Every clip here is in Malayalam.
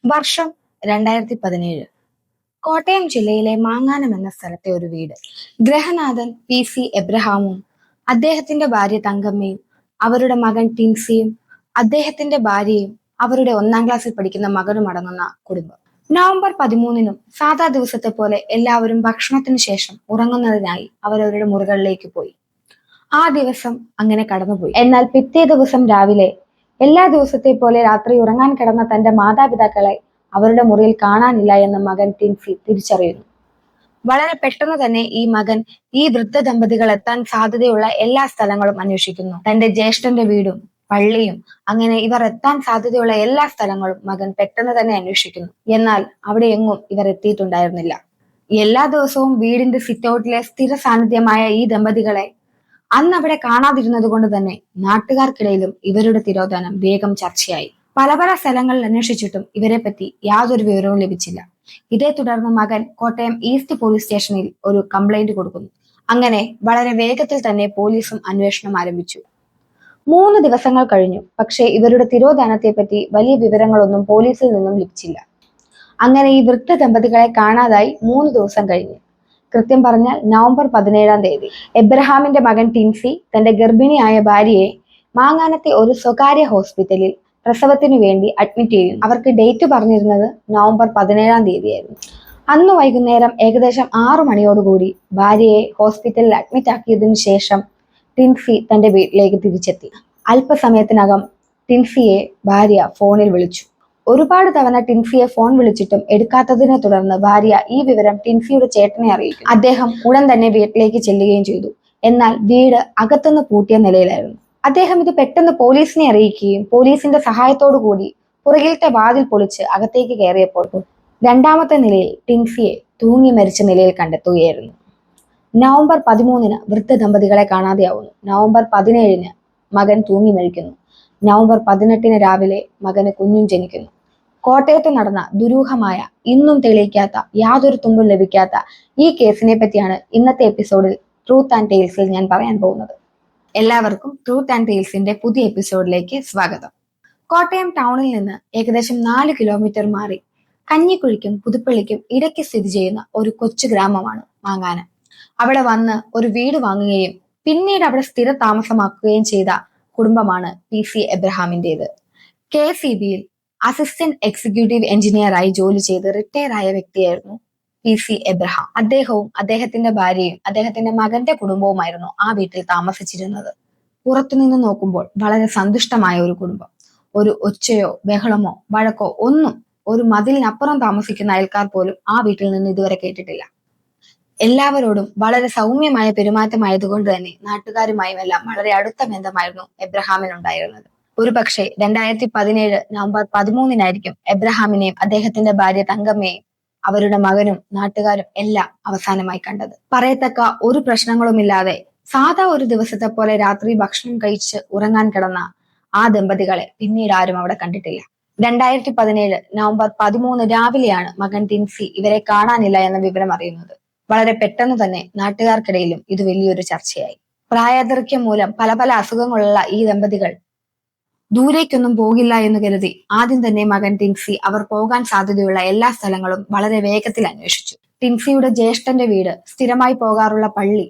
വർഷം 2017. കോട്ടയം ജില്ലയിലെ മാങ്ങാനം എന്ന സ്ഥലത്തെ ഒരു വീട്. ഗ്രഹനാഥൻ PC എബ്രഹാമും അദ്ദേഹത്തിന്റെ ഭാര്യ തങ്കമ്മയും അവരുടെ മകൻ ടിൻസിയും അദ്ദേഹത്തിന്റെ ഭാര്യയും അവരുടെ 1-ാം ക്ലാസ്സിൽ പഠിക്കുന്ന മകനും അടങ്ങുന്ന കുടുംബം. നവംബർ 13-നും സാധാ ദിവസത്തെ പോലെ എല്ലാവരും ഭക്ഷണത്തിന് ശേഷം ഉറങ്ങുന്നതിനായി അവരവരുടെ മുറികളിലേക്ക് പോയി. ആ ദിവസം അങ്ങനെ കടന്നുപോയി. എന്നാൽ പിറ്റേ ദിവസം രാവിലെ എല്ലാ ദിവസത്തെ പോലെ രാത്രി ഉറങ്ങാൻ കിടന്ന തന്റെ മാതാപിതാക്കളെ അവരുടെ മുറിയിൽ കാണാനില്ല എന്ന് മകൻ ടിൻസി തിരിച്ചറിയുന്നു. വളരെ പെട്ടെന്ന് തന്നെ ഈ മകൻ ഈ വൃദ്ധ ദമ്പതികൾ എത്താൻ സാധ്യതയുള്ള എല്ലാ സ്ഥലങ്ങളും അന്വേഷിക്കുന്നു. തന്റെ ജ്യേഷ്ഠന്റെ വീടും പള്ളിയും അങ്ങനെ ഇവർ എത്താൻ സാധ്യതയുള്ള എല്ലാ സ്ഥലങ്ങളും മകൻ പെട്ടെന്ന് തന്നെ അന്വേഷിക്കുന്നു. എന്നാൽ അവിടെ എങ്ങും ഇവർ എത്തിയിട്ടുണ്ടായിരുന്നില്ല. എല്ലാ ദിവസവും വീടിന്റെ സിറ്റൗട്ടിലെ സ്ഥിര സാന്നിധ്യമായ ഈ ദമ്പതികളെ അന്ന് അവിടെ കാണാതിരുന്നത് കൊണ്ട് തന്നെ നാട്ടുകാർക്കിടയിലും ഇവരുടെ തിരോധാനം വേഗം ചർച്ചയായി. പല പല സ്ഥലങ്ങളിൽ അന്വേഷിച്ചിട്ടും ഇവരെ പറ്റി യാതൊരു വിവരവും ലഭിച്ചില്ല. ഇതേ തുടർന്ന് മകൻ കോട്ടയം ഈസ്റ്റ് പോലീസ് സ്റ്റേഷനിൽ ഒരു കംപ്ലൈന്റ് കൊടുക്കുന്നു. അങ്ങനെ വളരെ വേഗത്തിൽ തന്നെ പോലീസും അന്വേഷണം ആരംഭിച്ചു. 3 ദിവസങ്ങൾ കഴിഞ്ഞു. പക്ഷേ ഇവരുടെ തിരോധാനത്തെ പറ്റി വലിയ വിവരങ്ങളൊന്നും പോലീസിൽ നിന്നും ലഭിച്ചില്ല. അങ്ങനെ ഈ വൃദ്ധ ദമ്പതികളെ കാണാതായി 3 ദിവസം കഴിഞ്ഞു. കൃത്യം പറഞ്ഞാൽ നവംബർ 17-ാം തീയതി എബ്രഹാമിന്റെ മകൻ ടിൻസി തന്റെ ഗർഭിണിയായ ഭാര്യയെ മാങ്ങാനത്തെ ഒരു സ്വകാര്യ ഹോസ്പിറ്റലിൽ പ്രസവത്തിനു വേണ്ടി അഡ്മിറ്റ് ചെയ്യുന്നു. അവർക്ക് ഡേറ്റ് പറഞ്ഞിരുന്നത് നവംബർ 17-ാം തീയതിയായിരുന്നു. അന്ന് വൈകുന്നേരം ഏകദേശം 6 മണിയോടുകൂടി ഭാര്യയെ ഹോസ്പിറ്റലിൽ അഡ്മിറ്റ് ആക്കിയതിനു ശേഷം ടിൻസി തന്റെ വീട്ടിലേക്ക് തിരിച്ചെത്തി. അല്പസമയത്തിനകം ടിൻസിയെ ഭാര്യ ഫോണിൽ വിളിച്ചു. ഒരുപാട് തവണ ടിൻസിയെ ഫോൺ വിളിച്ചിട്ടും എടുക്കാത്തതിനെ തുടർന്ന് ഭാര്യ ഈ വിവരം ടിൻസിയുടെ ചേട്ടനെ അറിയിക്കും. അദ്ദേഹം ഉടൻ തന്നെ വീട്ടിലേക്ക് ചെല്ലുകയും ചെയ്തു. എന്നാൽ വീട് അകത്തുനിന്ന് പൂട്ടിയ നിലയിലായിരുന്നു. അദ്ദേഹം ഇത് പെട്ടെന്ന് പോലീസിനെ അറിയിക്കുകയും പോലീസിന്റെ സഹായത്തോടു കൂടി പുറകിലത്തെ വാതിൽ പൊളിച്ച് അകത്തേക്ക് കയറിയപ്പോൾ 2-ാമത്തെ നിലയിൽ ടിൻസിയെ തൂങ്ങി മരിച്ച നിലയിൽ കണ്ടെത്തുകയായിരുന്നു. നവംബർ 13-ന് വൃദ്ധ ദമ്പതികളെ കാണാതെയാവുന്നു. നവംബർ 17-ന് മകൻ തൂങ്ങി മരിക്കുന്നു. നവംബർ 18-ന് രാവിലെ മകന് കുഞ്ഞും ജനിക്കുന്നു. കോട്ടയത്ത് നടന്ന ദുരൂഹമായ, ഇന്നും തെളിയിക്കാത്ത, യാതൊരു തുമ്പും ലഭിക്കാത്ത ഈ കേസിനെ പറ്റിയാണ് ഇന്നത്തെ എപ്പിസോഡിൽ ട്രൂത്ത് ആൻഡ് ടെയിൽസിൽ ഞാൻ പറയാൻ പോകുന്നത്. എല്ലാവർക്കും ട്രൂത്ത് ആൻഡ് ടെയിൽസിന്റെ പുതിയ എപ്പിസോഡിലേക്ക് സ്വാഗതം. കോട്ടയം ടൗണിൽ നിന്ന് ഏകദേശം 4 കിലോമീറ്റർ മാറി കഞ്ഞിക്കുഴിക്കും പുതുപ്പള്ളിക്കും ഇടയ്ക്ക് സ്ഥിതി ചെയ്യുന്ന ഒരു കൊച്ചു ഗ്രാമമാണ് മാങ്ങാനം. അവിടെ വന്ന് ഒരു വീട് വാങ്ങുകയും പിന്നീട് അവിടെ സ്ഥിര താമസമാക്കുകയും ചെയ്ത കുടുംബമാണ് PC എബ്രഹാമിന്റേത്. KCBയിൽ അസിസ്റ്റന്റ് എക്സിക്യൂട്ടീവ് എഞ്ചിനീയറായി ജോലി ചെയ്ത് റിട്ടയർ ആയ വ്യക്തിയായിരുന്നു PC എബ്രഹാം. അദ്ദേഹവും അദ്ദേഹത്തിന്റെ ഭാര്യയും അദ്ദേഹത്തിന്റെ മകന്റെ കുടുംബവുമായിരുന്നു ആ വീട്ടിൽ താമസിച്ചിരുന്നത്. പുറത്തുനിന്ന് നോക്കുമ്പോൾ വളരെ സന്തുഷ്ടമായ ഒരു കുടുംബം. ഒരു ഒച്ചയോ ബഹളമോ വഴക്കോ ഒന്നും ഒരു മതിലിനപ്പുറം താമസിക്കുന്ന അയൽക്കാർ പോലും ആ വീട്ടിൽ നിന്ന് ഇതുവരെ കേട്ടിട്ടില്ല. എല്ലാവരോടും വളരെ സൗമ്യമായ പെരുമാറ്റമായതുകൊണ്ട് തന്നെ നാട്ടുകാരുമായും എല്ലാം വളരെ അടുത്ത ബന്ധമായിരുന്നു എബ്രഹാമിനുണ്ടായിരുന്നത്. ഒരു പക്ഷേ 2017 നവംബർ 13-നായിരിക്കും എബ്രഹാമിനെയും അദ്ദേഹത്തിന്റെ ഭാര്യ തങ്കമ്മയെയും അവരുടെ മകനും നാട്ടുകാരും എല്ലാം അവസാനമായി കണ്ടത്. പറയത്തക്ക ഒരു പ്രശ്നങ്ങളുമില്ലാതെ സാധാ ഒരു ദിവസത്തെ പോലെ രാത്രി ഭക്ഷണം കഴിച്ച് ഉറങ്ങാൻ കിടന്ന ആ ദമ്പതികളെ പിന്നീട് ആരും അവിടെ കണ്ടിട്ടില്ല. 2017 നവംബർ 13 രാവിലെയാണ് മകൻ ടിൻസി ഇവരെ കാണാനില്ല എന്ന വിവരം അറിയുന്നത്. വളരെ പെട്ടെന്ന് തന്നെ നാട്ടുകാർക്കിടയിലും ഇത് വലിയൊരു ചർച്ചയായി. പ്രായാധിക്യം മൂലം പല പല അസുഖങ്ങളുള്ള ഈ ദമ്പതികൾ ദൂരേക്കൊന്നും പോകില്ല എന്ന് കരുതി ആദ്യം തന്നെ മകൻ ടിൻസി അവർ പോകാൻ സാധ്യതയുള്ള എല്ലാ സ്ഥലങ്ങളും വളരെ വേഗത്തിൽ അന്വേഷിച്ചു. ടിൻസിയുടെ ജ്യേഷ്ഠന്റെ വീട്, സ്ഥിരമായി പോകാറുള്ള പള്ളി,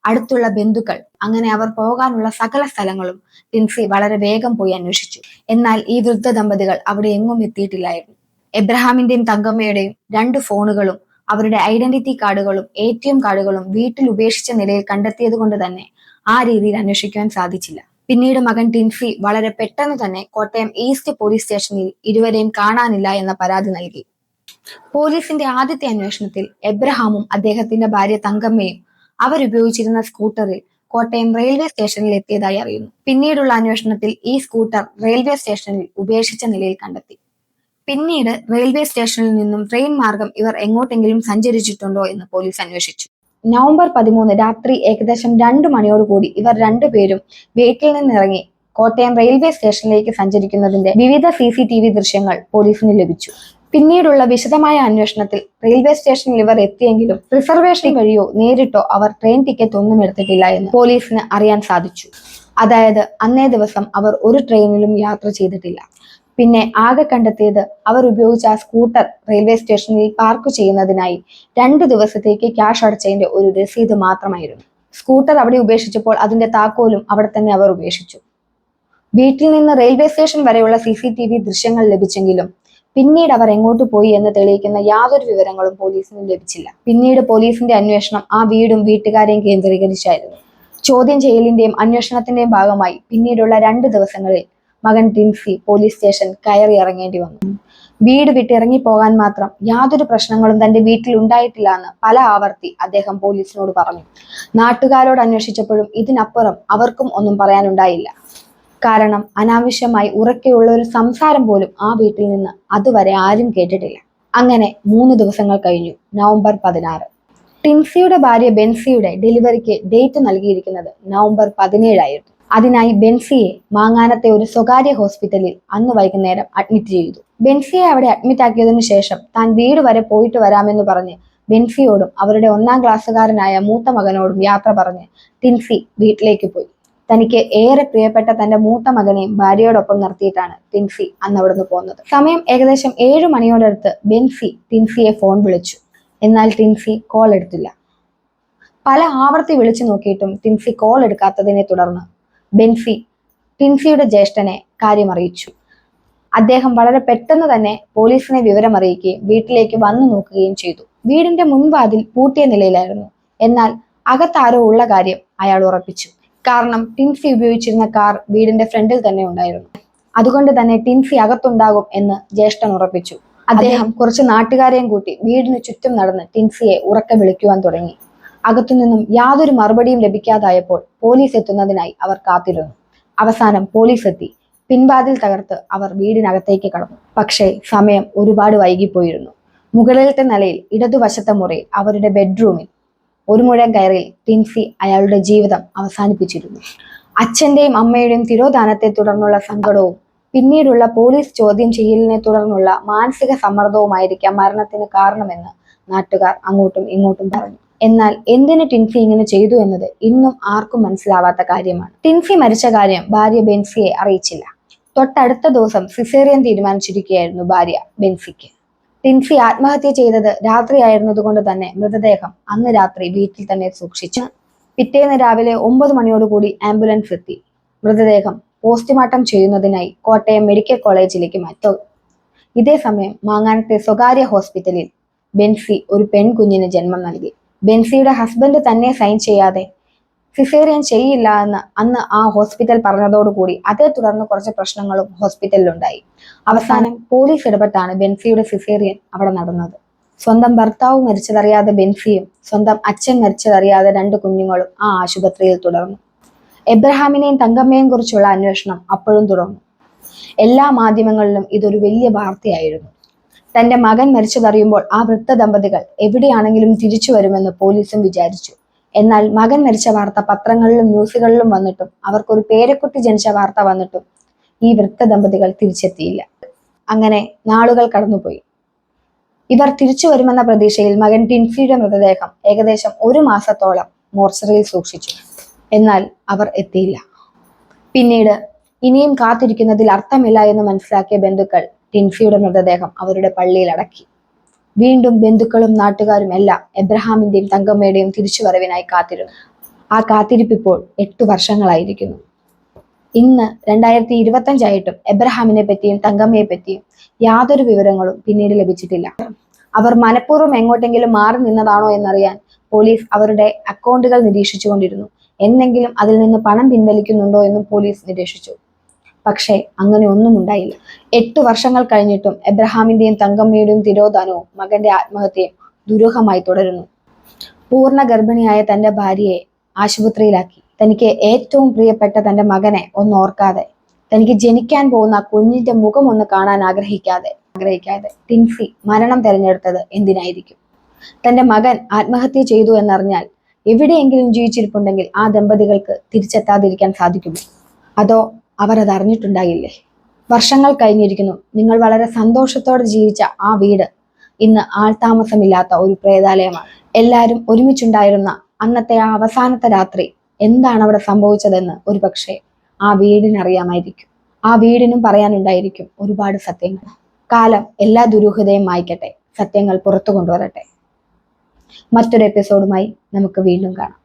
അടുത്തുള്ള ബന്ധുക്കൾ, അങ്ങനെ അവർ പോകാനുള്ള സകല സ്ഥലങ്ങളും ടിൻസി വളരെ വേഗം പോയി അന്വേഷിച്ചു. എന്നാൽ ഈ വൃദ്ധ ദമ്പതികൾ അവിടെ എങ്ങും എത്തിയിട്ടില്ലായിരുന്നു. എബ്രഹാമിന്റെയും തങ്കമ്മയുടെയും 2 ഫോണുകളും അവരുടെ ഐഡന്റിറ്റി കാർഡുകളും ATM കാർഡുകളും വീട്ടിൽ ഉപേക്ഷിച്ച നിലയിൽ കണ്ടെത്തിയത് കൊണ്ട് തന്നെ ആ രീതിയിൽ അന്വേഷിക്കാൻ സാധിച്ചില്ല. പിന്നീട് മകൻ ടിൻസി വളരെ പെട്ടെന്ന് തന്നെ കോട്ടയം ഈസ്റ്റ് പോലീസ് സ്റ്റേഷനിൽ ഇരുവരെയും കാണാനില്ല എന്ന പരാതി നൽകി. പോലീസിന്റെ ആദ്യത്തെ അന്വേഷണത്തിൽ എബ്രഹാമും അദ്ദേഹത്തിന്റെ ഭാര്യ തങ്കമ്മയും അവരുപയോഗിച്ചിരുന്ന സ്കൂട്ടറിൽ കോട്ടയം റെയിൽവേ സ്റ്റേഷനിൽ എത്തിയതായി അറിയുന്നു. പിന്നീടുള്ള അന്വേഷണത്തിൽ ഈ സ്കൂട്ടർ റെയിൽവേ സ്റ്റേഷനിൽ ഉപേക്ഷിച്ച നിലയിൽ കണ്ടെത്തി. പിന്നീട് റെയിൽവേ സ്റ്റേഷനിൽ നിന്നും ട്രെയിൻ മാർഗം ഇവർ എങ്ങോട്ടെങ്കിലും സഞ്ചരിച്ചിട്ടുണ്ടോ എന്ന് പോലീസ് അന്വേഷിച്ചു. നവംബർ 13 രാത്രി ഏകദേശം 2 മണിയോടുകൂടി ഇവർ 2 പേരും വീട്ടിൽ നിന്നിറങ്ങി കോട്ടയം റെയിൽവേ സ്റ്റേഷനിലേക്ക് സഞ്ചരിക്കുന്നതിന്റെ വിവിധ CCTV ദൃശ്യങ്ങൾ പോലീസിന് ലഭിച്ചു. പിന്നീടുള്ള വിശദമായ അന്വേഷണത്തിൽ റെയിൽവേ സ്റ്റേഷനിൽ ഇവർ എത്തിയെങ്കിലും റിസർവേഷൻ വഴിയോ നേരിട്ടോ അവർ ട്രെയിൻ ടിക്കറ്റ് ഒന്നും എടുത്തിട്ടില്ല എന്ന് പോലീസിന് അറിയാൻ സാധിച്ചു. അതായത് അന്നേ ദിവസം അവർ ഒരു ട്രെയിനിലും യാത്ര ചെയ്തിട്ടില്ല. പിന്നെ ആകെ കണ്ടെത്തിയത് അവർ ഉപയോഗിച്ച ആ സ്കൂട്ടർ റെയിൽവേ സ്റ്റേഷനിൽ പാർക്ക് ചെയ്യുന്നതിനായി 2 ദിവസത്തേക്ക് ക്യാഷ് അടച്ചതിന്റെ ഒരു രസീത് മാത്രമായിരുന്നു. സ്കൂട്ടർ അവിടെ ഉപേക്ഷിച്ചപ്പോൾ അതിന്റെ താക്കോലും അവിടെ തന്നെ അവർ ഉപേക്ഷിച്ചു. വീട്ടിൽ നിന്ന് റെയിൽവേ സ്റ്റേഷൻ വരെയുള്ള CCTV ദൃശ്യങ്ങൾ ലഭിച്ചെങ്കിലും പിന്നീട് അവർ എങ്ങോട്ട് പോയി എന്ന് തെളിയിക്കുന്ന യാതൊരു വിവരങ്ങളും പോലീസിന് ലഭിച്ചില്ല. പിന്നീട് പോലീസിന്റെ അന്വേഷണം ആ വീടും വീട്ടുകാരെയും കേന്ദ്രീകരിച്ചായിരുന്നു. ചോദ്യം ചെയ്യലിന്റെയും അന്വേഷണത്തിന്റെയും ഭാഗമായി പിന്നീടുള്ള 2 ദിവസങ്ങളിൽ മകൻ ടിൻസി പോലീസ് സ്റ്റേഷൻ കയറി ഇറങ്ങേണ്ടി വന്നു. വീട് വിട്ടിറങ്ങി പോകാൻ മാത്രം യാതൊരു പ്രശ്നങ്ങളും തന്റെ വീട്ടിൽ ഉണ്ടായിട്ടില്ല എന്ന് പല ആവർത്തി അദ്ദേഹം പോലീസിനോട് പറഞ്ഞു. നാട്ടുകാരോട് അന്വേഷിച്ചപ്പോഴും ഇതിനപ്പുറം അവർക്കും ഒന്നും പറയാനുണ്ടായില്ല. കാരണം അനാവശ്യമായി ഉറക്കെയുള്ള ഒരു സംസാരം പോലും ആ വീട്ടിൽ നിന്ന് അതുവരെ ആരും കേട്ടിട്ടില്ല. അങ്ങനെ 3 ദിവസങ്ങൾ കഴിഞ്ഞു. നവംബർ 16. ടിൻസിയുടെ ഭാര്യ ബെൻസിയുടെ ഡെലിവറിക്ക് ഡേറ്റ് നൽകിയിരിക്കുന്നത് നവംബർ 17 ആയിരുന്നു. അതിനായി ബെൻസിയെ മാങ്ങാനത്തെ ഒരു സ്വകാര്യ ഹോസ്പിറ്റലിൽ അന്ന് വൈകുന്നേരം അഡ്മിറ്റ് ചെയ്തു. ബെൻസിയെ അവിടെ അഡ്മിറ്റ് ആക്കിയതിനു ശേഷം താൻ വീട് വരെ പോയിട്ട് വരാമെന്ന് പറഞ്ഞ് ബെൻസിയോടും അവരുടെ 1ാം ക്ലാസ്സുകാരനായ മൂത്ത മകനോടും യാത്ര പറഞ്ഞ് ടിൻസി വീട്ടിലേക്ക് പോയി. തനിക്ക് ഏറെ പ്രിയപ്പെട്ട തന്റെ മൂത്ത മകനെയും ഭാര്യയോടൊപ്പം നിർത്തിയിട്ടാണ് ടിൻസി അന്ന് അവിടുന്ന് പോകുന്നത്. സമയം ഏകദേശം 7 മണിയോടടുത്ത് ബെൻസി ടിൻസിയെ ഫോൺ വിളിച്ചു. എന്നാൽ ടിൻസി കോൾ എടുത്തില്ല. പല ആവർത്തി വിളിച്ചു നോക്കിയിട്ടും ടിൻസി കോൾ എടുക്കാത്തതിനെ തുടർന്ന് ബെൻസി ടിൻസിയുടെ ജ്യേഷ്ഠനെ കാര്യം അറിയിച്ചു. അദ്ദേഹം വളരെ പെട്ടെന്ന് തന്നെ പോലീസിനെ വിവരം അറിയിക്കുകയും വീട്ടിലേക്ക് വന്നു നോക്കുകയും ചെയ്തു. വീടിന്റെ മുൻവാതിൽ പൂട്ടിയ നിലയിലായിരുന്നു. എന്നാൽ അകത്താരോ ഉള്ള കാര്യം അയാൾ ഉറപ്പിച്ചു. കാരണം ടിൻസി ഉപയോഗിച്ചിരുന്ന കാർ വീടിന്റെ ഫ്രണ്ടിൽ തന്നെ ഉണ്ടായിരുന്നു. അതുകൊണ്ട് തന്നെ ടിൻസി അകത്തുണ്ടാകും എന്ന് ജ്യേഷ്ഠൻ ഉറപ്പിച്ചു. അദ്ദേഹം കുറച്ച് നാട്ടുകാരെയും കൂട്ടി വീടിന് ചുറ്റും നടന്ന് ടിൻസിയെ ഉറക്കെ വിളിക്കുവാൻ തുടങ്ങി. അകത്തുനിന്നും യാതൊരു മറുപടിയും ലഭിക്കാതായപ്പോൾ പോലീസ് എത്തുന്നതിനായി അവർ കാത്തിരുന്നു. അവസാനം പോലീസ് എത്തി. പിൻവാതിൽ തകർത്ത് അവർ വീടിനകത്തേക്ക് കടന്നു. പക്ഷേ സമയം ഒരുപാട് വൈകിപ്പോയിരുന്നു. മുകളിലത്തെ നിലയിൽ ഇടതുവശത്തെ മുറിയിൽ അവരുടെ ബെഡ്റൂമിൽ ഒരു മുഴം കയറിൽ ടിൻസി അയാളുടെ ജീവിതം അവസാനിപ്പിച്ചിരുന്നു. അച്ഛന്റെയും അമ്മയുടെയും തിരോധാനത്തെ തുടർന്നുള്ള സങ്കടവും പിന്നീടുള്ള പോലീസ് ചോദ്യം ചെയ്യലിനെ തുടർന്നുള്ള മാനസിക സമ്മർദ്ദവുമായിരിക്കാം മരണത്തിന് കാരണമെന്ന് നാട്ടുകാർ അങ്ങോട്ടും ഇങ്ങോട്ടും പറഞ്ഞു. എന്നാൽ എന്തിന് ടിൻസി ഇങ്ങനെ ചെയ്തു എന്നത് ഇന്നും ആർക്കും മനസ്സിലാവാത്ത കാര്യമാണ്. ടിൻസി മരിച്ച കാര്യം ഭാര്യ ബെൻസിയെ അറിയിച്ചില്ല. തൊട്ടടുത്ത ദിവസം സിസേറിയൻ തീരുമാനിച്ചിരിക്കുകയായിരുന്നു ഭാര്യ ബെൻസിക്ക്. ടിൻസി ആത്മഹത്യ ചെയ്തത് രാത്രിയായിരുന്നതുകൊണ്ട് തന്നെ മൃതദേഹം അന്ന് രാത്രി വീട്ടിൽ തന്നെ സൂക്ഷിച്ചു. പിറ്റേന്ന് രാവിലെ 9 മണിയോടുകൂടി ആംബുലൻസ് എത്തി മൃതദേഹം പോസ്റ്റ്മോർട്ടം ചെയ്യുന്നതിനായി കോട്ടയം മെഡിക്കൽ കോളേജിലേക്ക് മാറ്റി. ഇതേ സമയം മാങ്ങാനത്തെ സ്വകാര്യ ഹോസ്പിറ്റലിൽ ബെൻസി ഒരു പെൺകുഞ്ഞിന് ജന്മം നൽകി. ബെൻസിയുടെ ഹസ്ബൻഡ് തന്നെ സൈൻ ചെയ്യാതെ സിസേറിയൻ ചെയ്യില്ല എന്ന് അന്ന് ആ ഹോസ്പിറ്റൽ പറഞ്ഞതോടുകൂടി അതേ തുടർന്ന് കുറച്ച് പ്രശ്നങ്ങളും ഹോസ്പിറ്റലിലുണ്ടായി. അവസാനം പോലീസ് ഇടപെട്ടാണ് ബെൻസിയുടെ സിസേറിയൻ അവിടെ നടന്നത്. സ്വന്തം ഭർത്താവ് മരിച്ചതറിയാതെ ബെൻസിയും സ്വന്തം അച്ഛൻ മരിച്ചതറിയാതെ 2 കുഞ്ഞുങ്ങളും ആ ആശുപത്രിയിൽ തുടർന്നു. എബ്രഹാമിനെയും തങ്കമ്മയെയും കുറിച്ചുള്ള അന്വേഷണം അപ്പോഴും തുടർന്നു. എല്ലാ മാധ്യമങ്ങളിലും ഇതൊരു വലിയ വാർത്തയായിരുന്നു. തന്റെ മകൻ മരിച്ചതറിയുമ്പോൾ ആ വൃദ്ധ ദമ്പതികൾ എവിടെയാണെങ്കിലും തിരിച്ചു വരുമെന്ന് പോലീസും വിചാരിച്ചു. എന്നാൽ മകൻ മരിച്ച വാർത്ത പത്രങ്ങളിലും ന്യൂസുകളിലും വന്നിട്ടും അവർക്കൊരു പേരക്കുട്ടി ജനിച്ച വാർത്ത വന്നിട്ടും ഈ വൃദ്ധ ദമ്പതികൾ തിരിച്ചെത്തിയില്ല. അങ്ങനെ നാളുകൾ കടന്നുപോയി. ഇവർ തിരിച്ചു വരുമെന്ന പ്രതീക്ഷയിൽ മകൻ ടിൻസിയുടെ മൃതദേഹം ഏകദേശം 1 മാസത്തോളം മോർച്ചറിയിൽ സൂക്ഷിച്ചു. എന്നാൽ അവർ എത്തിയില്ല. പിന്നീട് ഇനിയും കാത്തിരിക്കുന്നതിൽ അർത്ഥമില്ല എന്ന് മനസ്സിലാക്കിയ ബന്ധുക്കൾ ടിൻസിയുടെ മൃതദേഹം അവരുടെ പള്ളിയിൽ അടക്കി. വീണ്ടും ബന്ധുക്കളും നാട്ടുകാരും എല്ലാം എബ്രഹാമിന്റെയും തങ്കമ്മയുടെയും തിരിച്ചുവരവിനായി കാത്തിരുന്നു. ആ കാത്തിരിപ്പിപ്പോൾ 8 വർഷങ്ങളായിരിക്കുന്നു. ഇന്ന് 2025 ആയിട്ടും എബ്രഹാമിനെ പറ്റിയും തങ്കമ്മയെ പറ്റിയും യാതൊരു വിവരങ്ങളും പിന്നീട് ലഭിച്ചിട്ടില്ല. അവർ മനഃപൂർവ്വം എങ്ങോട്ടെങ്കിലും മാറി നിന്നതാണോ എന്നറിയാൻ പോലീസ് അവരുടെ അക്കൗണ്ടുകൾ നിരീക്ഷിച്ചുകൊണ്ടിരുന്നു. എന്നെങ്കിലും അതിൽ നിന്ന് പണം പിൻവലിക്കുന്നുണ്ടോ എന്നും പോലീസ് നിരീക്ഷിച്ചു. പക്ഷേ അങ്ങനെ ഒന്നും ഉണ്ടായില്ല. 8 വർഷങ്ങൾ കഴിഞ്ഞിട്ടും എബ്രഹാമിന്റെയും തങ്കമ്മയുടെയും തിരോധാനവും മകന്റെ ആത്മഹത്യയും ദുരൂഹമായി തുടരുന്നു. പൂർണ്ണ ഗർഭിണിയായ തന്റെ ഭാര്യയെ ആശുപത്രിയിലാക്കി തനിക്ക് ഏറ്റവും പ്രിയപ്പെട്ട തന്റെ മകനെ ഒന്ന് ഓർക്കാതെ, തനിക്ക് ജനിക്കാൻ പോകുന്ന കുഞ്ഞിന്റെ മുഖം ഒന്ന് കാണാൻ ആഗ്രഹിക്കാതെ ടിൻസി മരണം തെരഞ്ഞെടുത്തത് എന്തിനായിരിക്കും? തന്റെ മകൻ ആത്മഹത്യ ചെയ്തു എന്നറിഞ്ഞാൽ എവിടെയെങ്കിലും ജീവിച്ചിരിപ്പുണ്ടെങ്കിൽ ആ ദമ്പതികൾക്ക് തിരിച്ചെത്താതിരിക്കാൻ സാധിക്കുമോ? അതോ അവർ അത് അറിഞ്ഞിട്ടുണ്ടാകില്ലേ? വർഷങ്ങൾ കഴിഞ്ഞിരിക്കുന്നു. നിങ്ങൾ വളരെ സന്തോഷത്തോടെ ജീവിച്ച ആ വീട് ഇന്ന് ആൾതാമസമില്ലാത്ത ഒരു പ്രേതാലയമാണ്. എല്ലാവരും ഒരുമിച്ചുണ്ടായിരുന്ന അന്നത്തെ ആ അവസാനത്തെ രാത്രി എന്താണ് അവിടെ സംഭവിച്ചതെന്ന് ഒരുപക്ഷെ ആ വീടിനറിയാമായിരിക്കും. ആ വീടിനും പറയാനുണ്ടായിരിക്കും ഒരുപാട് സത്യങ്ങൾ. കാലം എല്ലാ ദുരൂഹതയും മായ്ക്കട്ടെ, സത്യങ്ങൾ പുറത്തു കൊണ്ടുവരട്ടെ. മറ്റൊരു എപ്പിസോഡുമായി നമുക്ക് വീണ്ടും കാണാം.